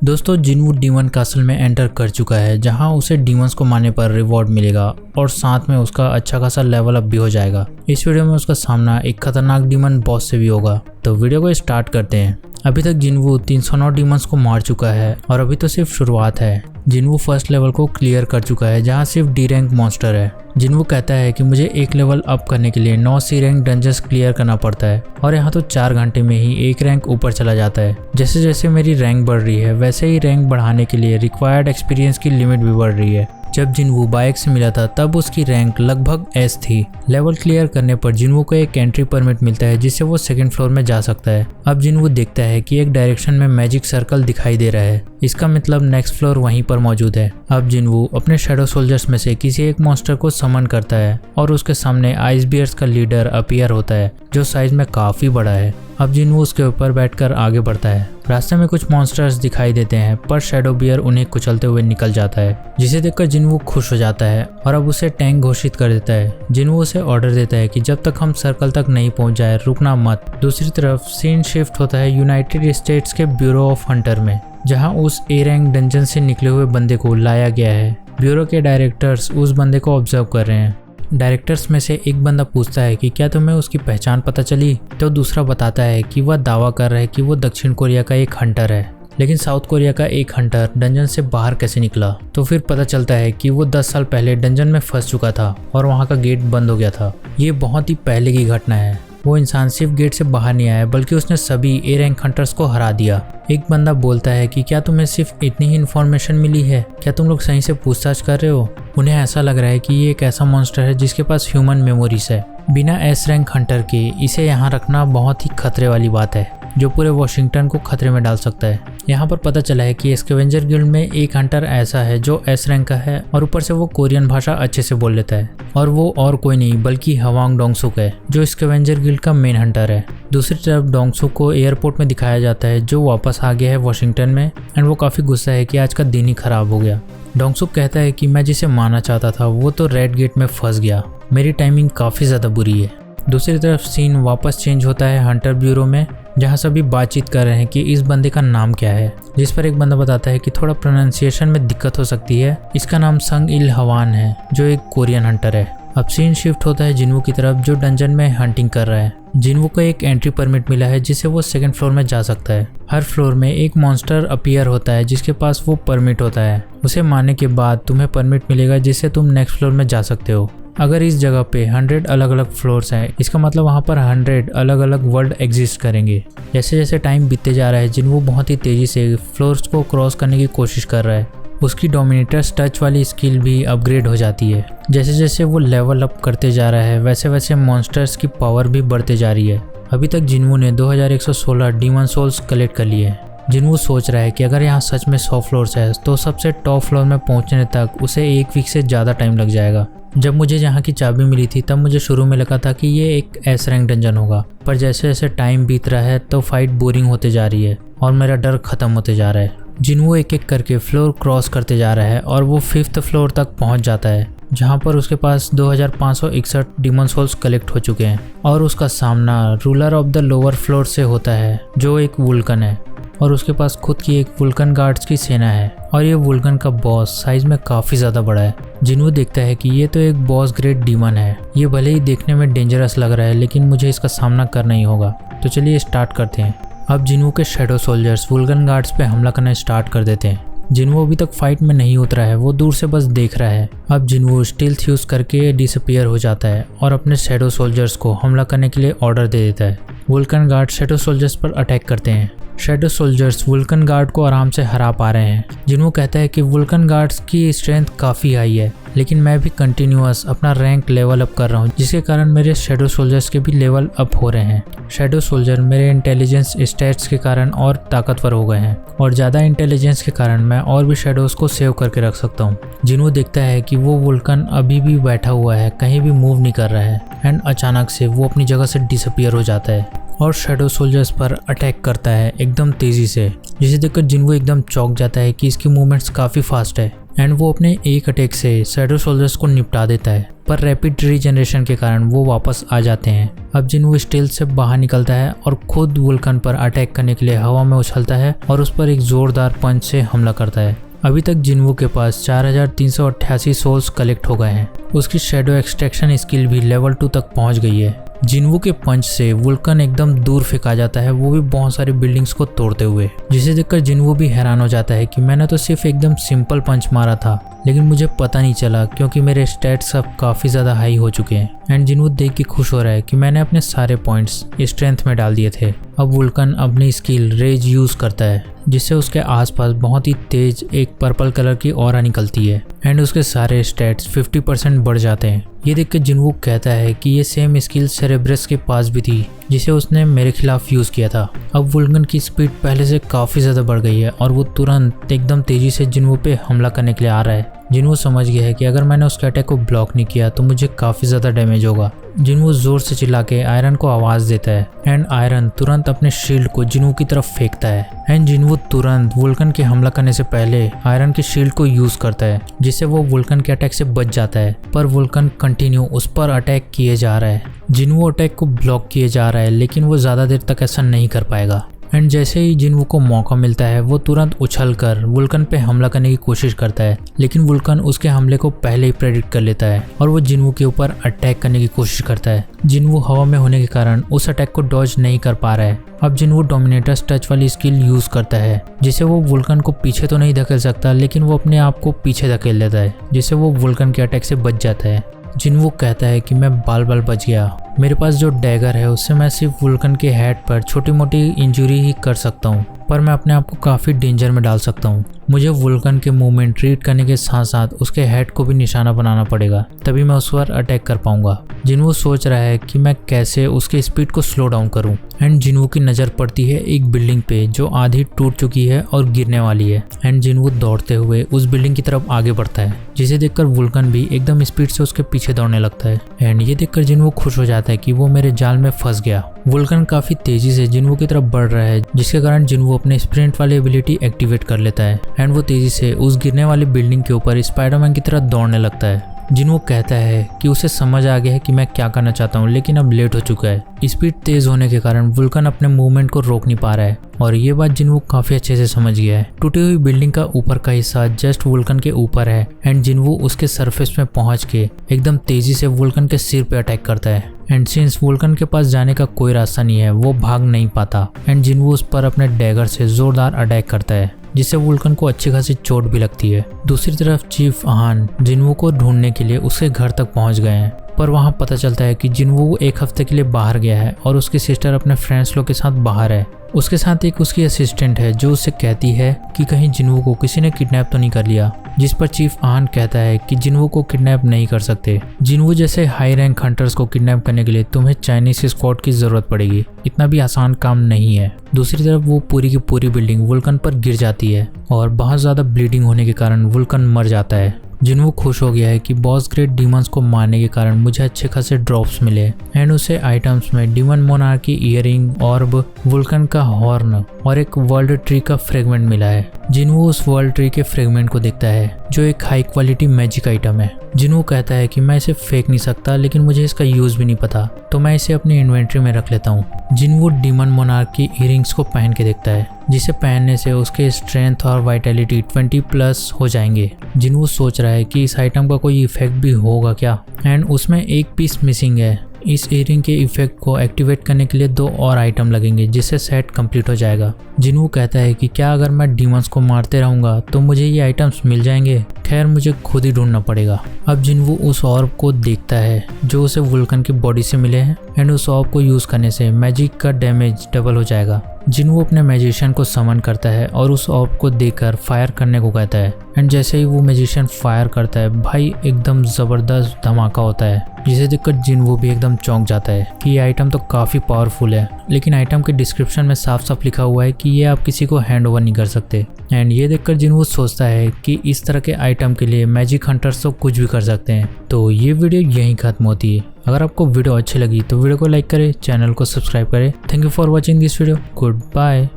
दोस्तों जिनवू demon castle में enter कर चुका है, जहां उसे डीमंस को मारने पर रिवॉर्ड मिलेगा और साथ में उसका अच्छा खासा लेवल अप भी हो जाएगा। इस वीडियो में उसका सामना एक खतरनाक डीमन बॉस से भी होगा। तो वीडियो को स्टार्ट करते हैं। अभी तक जिनवू 309 डीमंस को मार चुका है और अभी तो सिर्फ शुरुआत है। जिनवू फर्स्ट लेवल को क्लियर कर चुका है, जहां सिर्फ डी रैंक मॉन्स्टर है। जिनवू कहता है कि मुझे एक लेवल अप करने के लिए 9 सी रैंक डंजन्स क्लियर करना पड़ता है और यहाँ तो 4 घंटे में ही एक रैंक ऊपर चला जाता है। जैसे जैसे मेरी रैंक बढ़ रही है वैसे ही रैंक बढ़ाने के लिए रिक्वायर्ड एक्सपीरियंस की लिमिट भी बढ़ रही है। जब जिनवू बाइक से मिला था तब उसकी रैंक लगभग एस थी। लेवल क्लियर करने पर जिनवू को एक एंट्री परमिट मिलता है जिससे वो सेकंड फ्लोर में जा सकता है। अब जिनवू देखता है कि एक डायरेक्शन में मैजिक सर्कल दिखाई दे रहा है, इसका मतलब नेक्स्ट फ्लोर वहीं पर मौजूद है। अब जिनवू अपने शैडो सोल्जर्स में से किसी एक मॉन्स्टर को समन करता है और उसके सामने आइस बियर्स का लीडर अपीयर होता है, जो साइज में काफी बड़ा है। अब जिनवू उसके ऊपर बैठकर आगे बढ़ता है। रास्ते में कुछ मॉन्स्टर्स दिखाई देते हैं पर शैडो बियर उन्हें कुचलते हुए निकल जाता है, जिसे देखकर जिनवू खुश हो जाता है और अब उसे टैंक घोषित कर देता है। जिनवू उसे ऑर्डर देता है कि जब तक हम सर्कल तक नहीं पहुंच जाए रुकना मत। दूसरी तरफ सीन शिफ्ट होता है यूनाइटेड स्टेट्स के ब्यूरो ऑफ हंटर में, जहां उस ए रैंक डंजन से निकले हुए बंदे को लाया गया है। ब्यूरो के डायरेक्टर्स उस बंदे को ऑब्जर्व कर रहे हैं। डायरेक्टर्स में से एक बंदा पूछता है कि क्या तुम्हें उसकी पहचान पता चली, तो दूसरा बताता है कि वह दावा कर रहा है कि वो दक्षिण कोरिया का एक हंटर है, लेकिन साउथ कोरिया का एक हंटर डंजन से बाहर कैसे निकला। तो फिर पता चलता है कि वो 10 साल पहले डंजन में फंस चुका था और वहाँ का गेट बंद हो गया था। ये बहुत ही पहले की घटना है। वो इंसान सिर्फ गेट से बाहर नहीं आया बल्कि उसने सभी ए रैंक हंटर्स को हरा दिया। एक बंदा बोलता है कि क्या तुम्हें सिर्फ इतनी ही इन्फॉर्मेशन मिली है, क्या तुम लोग सही से पूछताछ कर रहे हो। उन्हें ऐसा लग रहा है कि ये एक ऐसा मॉन्स्टर है जिसके पास ह्यूमन मेमोरीज है। बिना एस रैंक हंटर के इसे यहाँ रखना बहुत ही खतरे वाली बात है, जो पूरे वॉशिंगटन को खतरे में डाल सकता है। यहाँ पर पता चला है कि स्कैवेंजर गिल्ड में एक हंटर ऐसा है जो एस रैंक का है और ऊपर से वो कोरियन भाषा अच्छे से बोल लेता है, और वो और कोई नहीं बल्कि हवांग डोंगसुक है, जो स्कैवेंजर गिल्ड का मेन हंटर है। दूसरी तरफ डोंगसुक को एयरपोर्ट में दिखाया जाता है, जो वापस आ गया है वॉशिंगटन में, एंड वो काफी गुस्सा है कि आज का दिन ही खराब हो गया। डोंगसुक कहता है कि मैं जिसे मारना चाहता था वो तो रेड गेट में फंस गया, मेरी टाइमिंग काफी ज्यादा बुरी है। दूसरी तरफ सीन वापस चेंज होता है हंटर ब्यूरो में, जहां सभी बातचीत कर रहे हैं कि इस बंदे का नाम क्या है, जिस पर एक बंदा बताता है कि थोड़ा प्रोनाउंसिएशन में दिक्कत हो सकती है, इसका नाम संग इल हवान है, जो एक कोरियन हंटर है। अब सीन शिफ्ट होता है जिनवू की तरफ, जो डंजन में हंटिंग कर रहा है। जिनवू को एक एंट्री परमिट मिला है जिससे वो सेकंड फ्लोर में जा सकता है। हर फ्लोर में एक मॉन्स्टर अपीयर होता है जिसके पास वो परमिट होता है। उसे मारने के बाद तुम्हें परमिट मिलेगा जिससे तुम नेक्स्ट फ्लोर में जा सकते हो। अगर इस जगह पे 100 अलग अलग फ्लोर्स हैं, इसका मतलब वहाँ पर 100 अलग अलग वर्ल्ड एग्जिस्ट करेंगे। जैसे जैसे टाइम बीतते जा रहा है जिनवू बहुत ही तेजी से फ्लोर्स को क्रॉस करने की कोशिश कर रहा है। उसकी डोमिनेटर्स टच वाली स्किल भी अपग्रेड हो जाती है। जैसे जैसे वो लेवल अप करते जा रहा है वैसे वैसे मॉन्स्टर्स की पावर भी बढ़ते जा रही है। अभी तक जिनवू ने 2116 डीमन सोल्स कलेक्ट कर लिए हैं। जिनवू सोच रहा है कि अगर यहाँ सच में 100 फ्लोर्स है तो सबसे टॉप फ्लोर में पहुँचने तक उसे 1 वीक से ज़्यादा टाइम लग जाएगा। जब मुझे यहाँ की चाबी मिली थी तब मुझे शुरू में लगा था कि ये एक एस रैंक डंजन होगा, पर जैसे जैसे टाइम बीत रहा है तो फाइट बोरिंग होते जा रही है और मेरा डर खत्म होते जा रहा है। जिनवू एक एक करके फ्लोर क्रॉस करते जा रहा है और वो 5th फ्लोर तक पहुँच जाता है, जहाँ पर उसके पास 2561 डीमन सोल्स कलेक्ट हो चुके हैं और उसका सामना ruler of the lower floor से होता है, जो एक वुल्कन है, और उसके पास खुद की एक वुल्कन गार्ड्स की सेना है और ये वुल्कन का बॉस साइज में काफी ज्यादा बड़ा है। जिनवू देखता है कि ये तो एक बॉस ग्रेड डीमन है। ये भले ही देखने में डेंजरस लग रहा है लेकिन मुझे इसका सामना करना ही होगा। तो चलिए स्टार्ट करते हैं। अब जिनवू के शैडो सोल्जर्स वुल्कन गार्ड्स पे हमला करना स्टार्ट कर देते हैं। जिनवू अभी तक फाइट में नहीं उतरा है, वो दूर से बस देख रहा है। अब जिनवू स्टील्थ यूज करके डिसअपीयर हो जाता है और अपने शैडो सोल्जर्स को हमला करने के लिए ऑर्डर दे देता है। वुल्कन गार्ड शैडो सोल्जर्स पर अटैक करते हैं। शैडो सोल्जर्स वुल्कन गार्ड को आराम से हरा पा रहे हैं। जिनवू कहता है कि वुल्कन गार्ड्स की स्ट्रेंथ काफ़ी हाई है, लेकिन मैं भी कंटिन्यूअस अपना रैंक लेवल अप कर रहा हूँ, जिसके कारण मेरे शैडो सोल्जर्स के भी लेवल अप हो रहे हैं। शैडो सोल्जर मेरे इंटेलिजेंस स्टैट्स के कारण और ताकतवर हो गए हैं और ज़्यादा इंटेलिजेंस के कारण मैं और भी शैडोज को सेव करके रख सकता हूँ। जिनवू देखता है कि वो वुल्कन अभी भी बैठा हुआ है, कहीं भी मूव नहीं कर रहा है, एंड अचानक से वो अपनी जगह से डिसअपीयर हो जाता है और शैडो सोल्जर्स पर अटैक करता है एकदम तेजी से, जिसे देखकर जिनवू एकदम चौंक जाता है कि इसकी मूवमेंट्स काफ़ी फास्ट है। एंड वो अपने एक अटैक से शैडो सोल्जर्स को निपटा देता है, पर रैपिड रीजनरेशन के कारण वो वापस आ जाते हैं। अब जिन्वू स्टील्थ से बाहर निकलता है और खुद वुल्कन पर अटैक करने के लिए हवा में उछलता है और उस पर एक जोरदार पंच से हमला करता है। अभी तक जिन्वू के पास 4388 सोल्स कलेक्ट हो गए हैं। उसकी शैडो एक्सट्रैक्शन स्किल भी लेवल 2 तक पहुंच गई है। जिन्वू के पंच से वुल्कन एकदम दूर फेंका जाता है, वो भी बहुत सारी बिल्डिंग्स को तोड़ते हुए, जिसे देखकर जिन्वू भी हैरान हो जाता है कि मैंने तो सिर्फ एकदम सिंपल पंच मारा था, लेकिन मुझे पता नहीं चला क्योंकि मेरे स्टैट्स अब काफ़ी ज़्यादा हाई हो चुके हैं। एंड जिन्वू देख के खुश हो रहा है कि मैंने अपने सारे पॉइंट्स स्ट्रेंथ में डाल दिए थे। अब वुल्कन अपनी स्किल रेज यूज़ करता है, जिससे उसके आसपास बहुत ही तेज एक पर्पल कलर की ऑरा निकलती है एंड उसके सारे स्टैट्स 50% बढ़ जाते हैं। ये देख के जिन्वू कहता है कि ये सेम स्किल सेरेब्रस के पास भी थी, जिसे उसने मेरे खिलाफ यूज़ किया था। अब वुल्कन की स्पीड पहले से काफ़ी ज़्यादा बढ़ गई है और वो तुरंत एकदम तेज़ी से जिन्वू पे हमला करने के लिए आ रहा है। जिन्वू समझ गया है कि अगर मैंने उसके अटैक को ब्लॉक नहीं किया तो मुझे काफ़ी ज़्यादा डैमेज होगा। जिन्वू जोर से चिल्ला के आयरन को आवाज़ देता है एंड आयरन तुरंत अपने शील्ड को जिन्वू की तरफ फेंकता है एंड जिन्वू तुरंत वुल्कन के हमला करने से पहले आयरन की शील्ड को यूज़ करता है, जिससे वो वुल्कन के अटैक से बच जाता है। पर वुल्कन कंटिन्यू उस पर अटैक किए जा रहा है। जिन्वू अटैक को ब्लॉक किए जा रहा है, लेकिन वो ज़्यादा देर तक ऐसा नहीं कर पाएगा। एंड जैसे ही जिन्वू को मौका मिलता है वो तुरंत उछलकर वुल्कन पे हमला करने की कोशिश करता है, लेकिन वुल्कन उसके हमले को पहले ही प्रेडिक्ट कर लेता है और वो जिन्वू के ऊपर अटैक करने की कोशिश करता है। जिन्वू हवा में होने के कारण उस अटैक को डॉज नहीं कर पा रहा है। अब जिन्वू डोमिनेटर्स टच वाली स्किल यूज करता है, जिससे वो वुल्कन को पीछे तो नहीं धकेल सकता, लेकिन वो अपने आप को पीछे धकेल देता है, जिससे वो वुल्कन के अटैक से बच जाता है। जिन्वू कहता है कि मैं बाल बाल बच गया, मेरे पास जो डैगर है उससे मैं सिर्फ वुल्कन के हेड पर छोटी मोटी इंजरी ही कर सकता हूँ, पर मैं अपने आप को काफ़ी डेंजर में डाल सकता हूँ। मुझे वुल्कन के मूवमेंट रीड करने के साथ साथ उसके हेड को भी निशाना बनाना पड़ेगा, तभी मैं उस पर अटैक कर पाऊंगा। जिन्वू सोच रहा है कि मैं कैसे उसके स्पीड को स्लो डाउन करूं एंड जिन्वू की नज़र पड़ती है एक बिल्डिंग पे जो आधी टूट चुकी है और गिरने वाली है एंड जिन्वू दौड़ते हुए उस बिल्डिंग की तरफ आगे बढ़ता है, जिसे देखकर वुल्कन भी एकदम स्पीड से उसके पीछे दौड़ने लगता है एंड ये देखकर जिन्वू खुश हो जाता है कि वो मेरे जाल में फंस गया। वुल्कन काफ़ी तेजी से जिन्वू की तरफ बढ़ रहा है, जिसके कारण जिन्वू अपने स्प्रिंट वाली एबिलिटी एक्टिवेट कर लेता है एंड वो तेजी से उस गिरने वाली बिल्डिंग के ऊपर स्पाइडरमैन की तरह दौड़ने लगता है। जिन्वू कहता है कि उसे समझ आ गया है कि मैं क्या करना चाहता हूँ, लेकिन अब लेट हो चुका है। स्पीड तेज होने के कारण वुल्कन अपने मूवमेंट को रोक नहीं पा रहा है और ये बात जिन्वू काफी अच्छे से समझ गया है। टूटी हुई बिल्डिंग का ऊपर का हिस्सा जस्ट वुल्कन के ऊपर है एंड जिन्वू उसके सरफेस में पहुंच के एकदम तेजी से वुल्कन के सिर पे अटैक करता है एंड सिंस वुल्कन के पास जाने का कोई रास्ता नहीं है, वो भाग नहीं पाता एंड जिन्वू उस पर अपने डैगर से जोरदार अटैक करता है, जिससे वुल्कन को अच्छी खासी चोट भी लगती है। दूसरी तरफ चीफ आहान जिन्वू को ढूंढने के लिए उसके घर तक पहुंच गए हैं, पर वहां पता चलता है कि जिन्वू एक हफ्ते के लिए बाहर गया है और उसकी सिस्टर अपने फ्रेंड्स लोग के साथ बाहर है। उसके साथ एक उसकी असिस्टेंट है जो उससे कहती है कि कहीं जिन्वू को किसी ने किडनैप तो नहीं कर लिया, जिस पर चीफ आहान कहता है कि जिन्वू को किडनैप नहीं कर सकते। जिन्वू जैसे हाई रैंक हंटर्स को किडनैप करने के लिए तुम्हें चाइनीज स्क्वाड की जरूरत पड़ेगी, इतना भी आसान काम नहीं है। दूसरी तरफ वो पूरी की पूरी बिल्डिंग वुल्कन पर गिर जाती है और बहुत ज्यादा ब्लीडिंग होने के कारण वुल्कन मर जाता है। जिन्वू खुश हो गया है कि बॉस ग्रेड डीमंस को मारने के कारण मुझे अच्छे खासे ड्रॉप्स मिले एंड उसे आइटम्स में डीमन मोनार्क की ईयरिंग, ऑर्ब, वुल्कन का हॉर्न और एक वर्ल्ड ट्री का फ्रेगमेंट मिला है। जिन्वू उस वर्ल्ड ट्री के फ्रेगमेंट को देखता है जो एक हाई क्वालिटी मैजिक आइटम है। जिन्वू कहता है कि मैं इसे फेंक नहीं सकता, लेकिन मुझे इसका यूज भी नहीं पता, तो मैं इसे अपनी इन्वेंट्री में रख लेता हूँ। जिन्वू डीमन मोनार्क की ईयरिंग्स को पहन के देखता है, जिसे पहनने से उसके स्ट्रेंथ और वाइटैलिटी 20+ हो जाएंगे। जिन्वू सोच रहा है कि इस आइटम का कोई इफेक्ट भी होगा क्या एंड उसमें एक पीस मिसिंग है। इस ईयरिंग के इफेक्ट को एक्टिवेट करने के लिए 2 और आइटम लगेंगे, जिससे सेट कंप्लीट हो जाएगा। जिन्वू कहता है कि क्या अगर मैं डीमंस को मारते रहूंगा तो मुझे ये आइटम्स मिल जाएंगे? खैर मुझे खुद ही ढूंढना पड़ेगा। अब जिन्वू उस ऑर्ब को देखता है जो उसे वुल्कन की बॉडी से मिले हैं एंड उस ऑर्ब को यूज करने से मैजिक का डैमेज डबल हो जाएगा। जिन्वू अपने मैजिशियन को समन करता है और उस ऑर्ब को देकर फायर करने को कहता है एंड जैसे ही वो मैजिशियन फायर करता है, भाई एकदम जबरदस्त धमाका होता है, जिसे देखकर जिन्वू भी एकदम चौंक जाता है कि ये आइटम तो काफी पावरफुल है, लेकिन आइटम के डिस्क्रिप्शन में साफ साफ लिखा हुआ है कि ये आप किसी को हैंड ओवर नहीं कर सकते। एंड ये देखकर जिन्वू सोचता है कि इस तरह के आइटम के लिए मैजिक हंटर्स तो कुछ भी कर सकते हैं। तो ये वीडियो यहीं खत्म होती है। अगर आपको वीडियो अच्छी लगी तो वीडियो को लाइक करें, चैनल को सब्सक्राइब करें। Thank you for watching this video. Good bye.